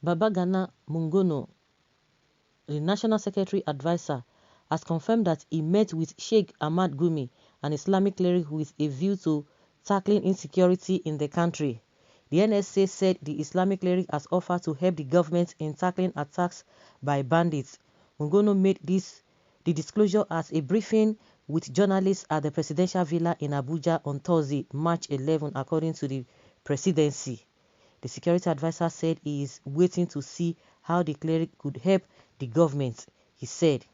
Babagana Mungono, the National Secretary Advisor, has confirmed that he met with Sheikh Ahmad Gumi, an Islamic cleric, with a view to tackling insecurity in the country. The NSA said the Islamic cleric has offered to help the government in tackling attacks by bandits. Mungono made the disclosure at a briefing with journalists at the presidential villa in Abuja on Thursday, March 11, according to the presidency. The security advisor said he is waiting to see how the cleric could help the government. He said,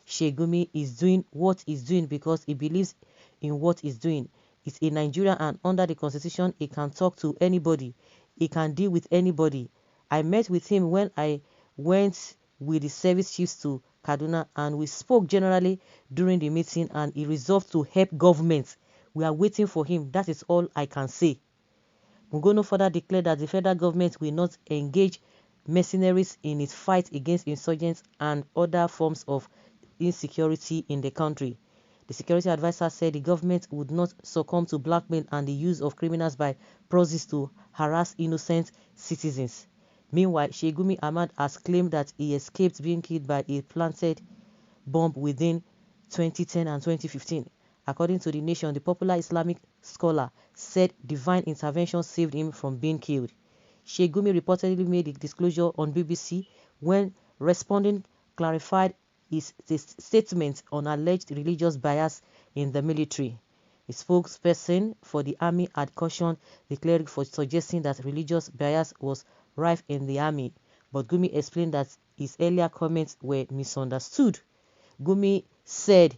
Sheikh Gumi is doing what he's doing because he believes in what he's doing. He's a Nigerian, and under the constitution, he can talk to anybody. He can deal with anybody. I met with him when I went with the service chiefs to Kaduna, and we spoke generally during the meeting, and he resolved to help government. We are waiting for him. That is all I can say. Mungono further declared that the federal government will not engage mercenaries in its fight against insurgents and other forms of insecurity in the country. The security advisor said the government would not succumb to blackmail and the use of criminals by proxies to harass innocent citizens. Meanwhile, Sheikh Gumi Ahmad has claimed that he escaped being killed by a planted bomb within 2010 and 2015. According to The Nation, the popular Islamic scholar said divine intervention saved him from being killed. Sheikh Gumi reportedly made a disclosure on BBC when responding clarified his statement on alleged religious bias in the military. A spokesperson for the army had cautioned the cleric for suggesting that religious bias was rife in the army, but Gumi explained that his earlier comments were misunderstood. Gumi said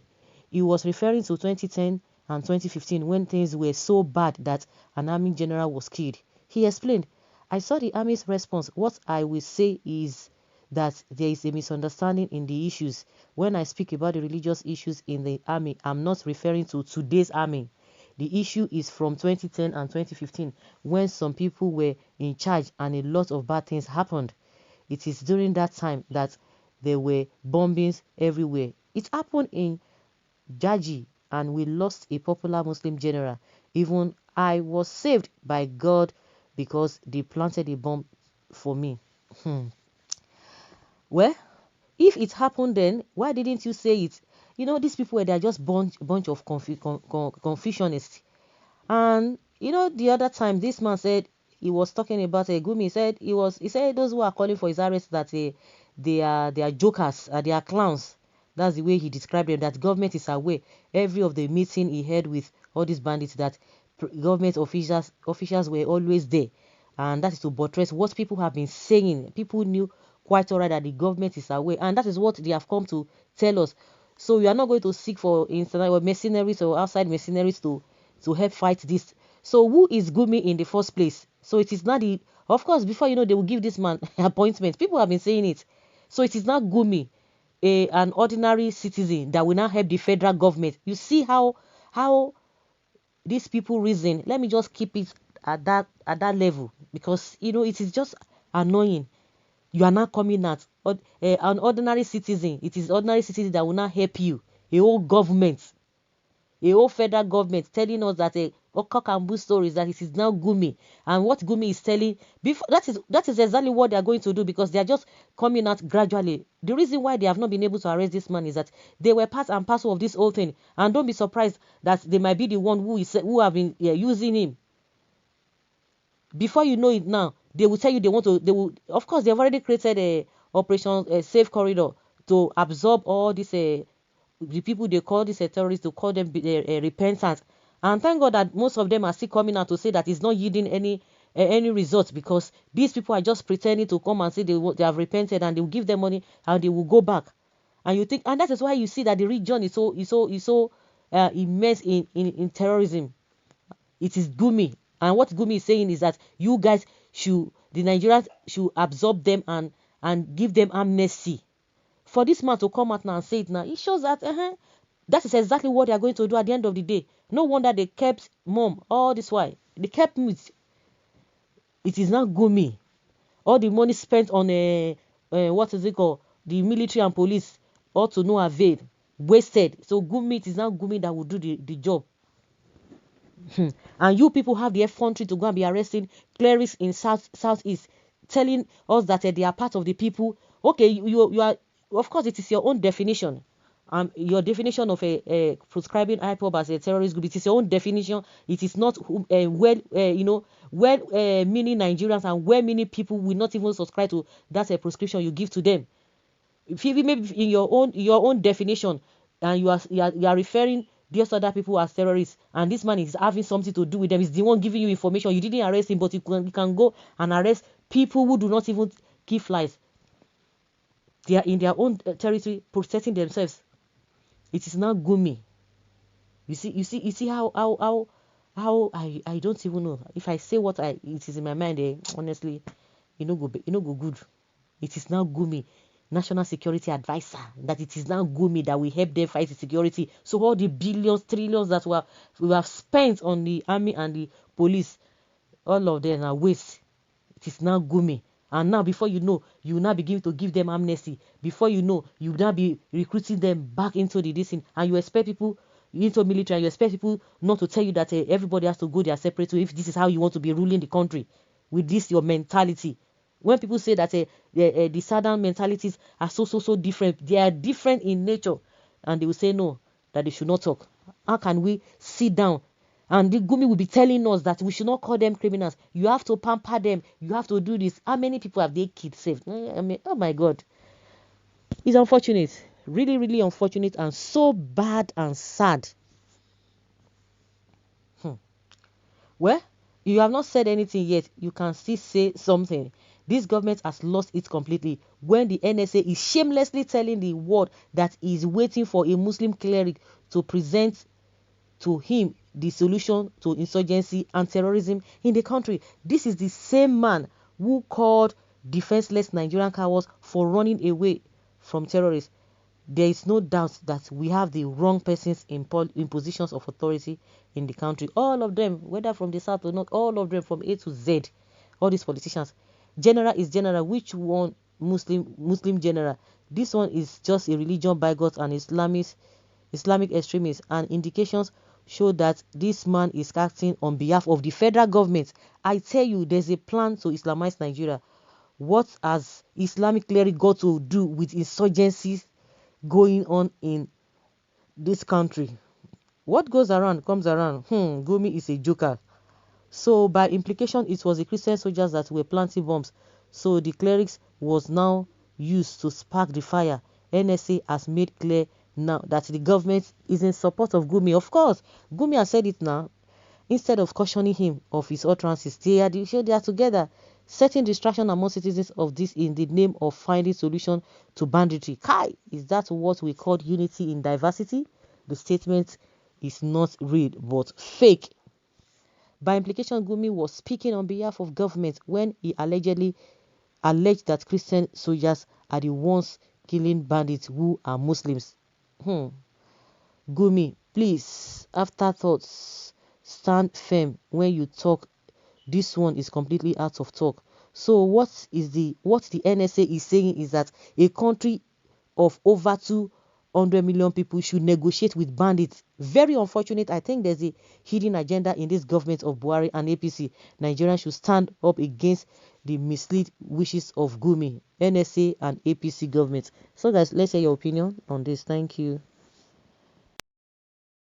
he was referring to 2010 and 2015 when things were so bad that an army general was killed. He explained, I saw the army's response. What I will say is that there is a misunderstanding in the issues. When I speak about the religious issues in the army, I'm not referring to today's army. The issue is from 2010 and 2015 when some people were in charge and a lot of bad things happened. It is during that time that there were bombings everywhere. It happened in Jaji and we lost a popular Muslim general. Even I was saved by God because they planted a bomb for me. Well, if it happened then, why didn't you say it? You know, these people, they are just bunch of confucionists. And, you know, the other time, this man said, he was talking about Gumi. He said those who are calling for his arrest, that they are jokers, they are clowns. That's the way he described them, that government is aware. Every of the meeting he had with all these bandits, that government officials were always there. And that is to buttress what people have been saying. People knew quite alright that the government is aware. And that is what they have come to tell us. So we are not going to seek for internal mercenaries or outside mercenaries to help fight this. So who is Gumi in the first place? So it is not the... Of course, before you know, they will give this man appointment. People have been saying it. So it is not Gumi, an ordinary citizen, that will now help the federal government. You see how these people reason. Let me just keep it at that level, because you know it is just annoying. You are not coming at an ordinary citizen. It is ordinary citizen that will not help you. A whole government, a whole federal government telling us that cock and bull stories, that it is now Gumi, and what Gumi is telling before, that is exactly what they are going to do, because they are just coming out gradually. The reason why they have not been able to arrest this man is that they were part and parcel of this whole thing, and don't be surprised that they might be the one who have been using him. Before you know it now, they will tell you of course they have already created a operation safe corridor to absorb all this the people they call these terrorists, to call them repentant. And thank God that most of them are still coming out to say that it's not yielding any results, because these people are just pretending to come and say they have repented, and they will give them money and they will go back. And you think, and that is why you see that the region is so immense in terrorism. It is Gumi. And what Gumi is saying is that you guys the Nigerians should absorb them and give them amnesty. For this man to come out now and say it now, it shows that that is exactly what they are going to do at the end of the day. No wonder they kept mom all this while. They kept mute. It is not Gumi. All the money spent on what is it called? The military and police, all to no avail. Wasted. So Gumi, it is not Gumi that will do the job. And you people have the effrontery to go and be arresting clerics in southeast, telling us that they are part of the people. Okay, you are, of course, it is your own definition. Your definition of a proscribing IPOB as a terrorist group, it is your own definition. It is not many Nigerians and many people will not even subscribe to that prescription you give to them. If you maybe in your own definition, and you are referring these other people as terrorists, and this man is having something to do with them, is the one giving you information. You didn't arrest him, but you can go and arrest people who do not even give flies. They are in their own territory protecting themselves. It is now Gumi. You see how I don't even know. If I say what it is in my mind, honestly, go good. It is now Gumi, National Security Advisor, that it is now Gumi that will help them fight security. So all the billions, trillions that we have spent on the army and the police, all of them are waste. It is now Gumi. And now, before you know, you will now begin to give them amnesty. Before you know, you will now be recruiting them back into the dissing. And you expect people into military, and you expect people not to tell you that everybody has to go their separate way if this is how you want to be ruling the country. With this, your mentality. When people say that the southern mentalities are so different, they are different in nature. And they will say no, that they should not talk. How can we sit down? And the Gumi will be telling us that we should not call them criminals. You have to pamper them. You have to do this. How many people have they killed saved? I mean, oh my God. It's unfortunate. Really, really unfortunate and so bad and sad. Well, you have not said anything yet. You can still say something. This government has lost it completely when the NSA is shamelessly telling the world that he is waiting for a Muslim cleric to present to him the solution to insurgency and terrorism in the country. This is the same man who called defenseless Nigerian cowards for running away from terrorists. There is no doubt that we have the wrong persons in positions of authority in the country. All of them, whether from the south or not, all of them from A to Z. All these politicians. General is general. Which one? Muslim general. This one is just a religion bigot and Islamic extremist, and indications show that this man is acting on behalf of the federal government. I tell you, there's a plan to Islamize Nigeria. What has Islamic cleric got to do with insurgencies going on in this country? What goes around comes around. Gumi is a joker. So by implication, it was the Christian soldiers that were planting bombs. So the clerics was now used to spark the fire. NSA has made clear now that the government is in support of Gumi. Of course, Gumi has said it now. Instead of cautioning him of his utterances, they are together, setting distraction among citizens of this in the name of finding solution to banditry. Kai, is that what we call unity in diversity? The statement is not real but fake. By implication, Gumi was speaking on behalf of government when he alleged that Christian soldiers are the ones killing bandits who are Muslims. Gumi, please, afterthoughts, stand firm when you talk. This one is completely out of talk. So what the NSA is saying is that a country of over 200 million people should negotiate with bandits. Very unfortunate. I think there's a hidden agenda in this government of Buhari and APC. Nigerians should stand up against the mislead wishes of Gumi, NSA and APC government. So guys, let's hear your opinion on this. Thank you.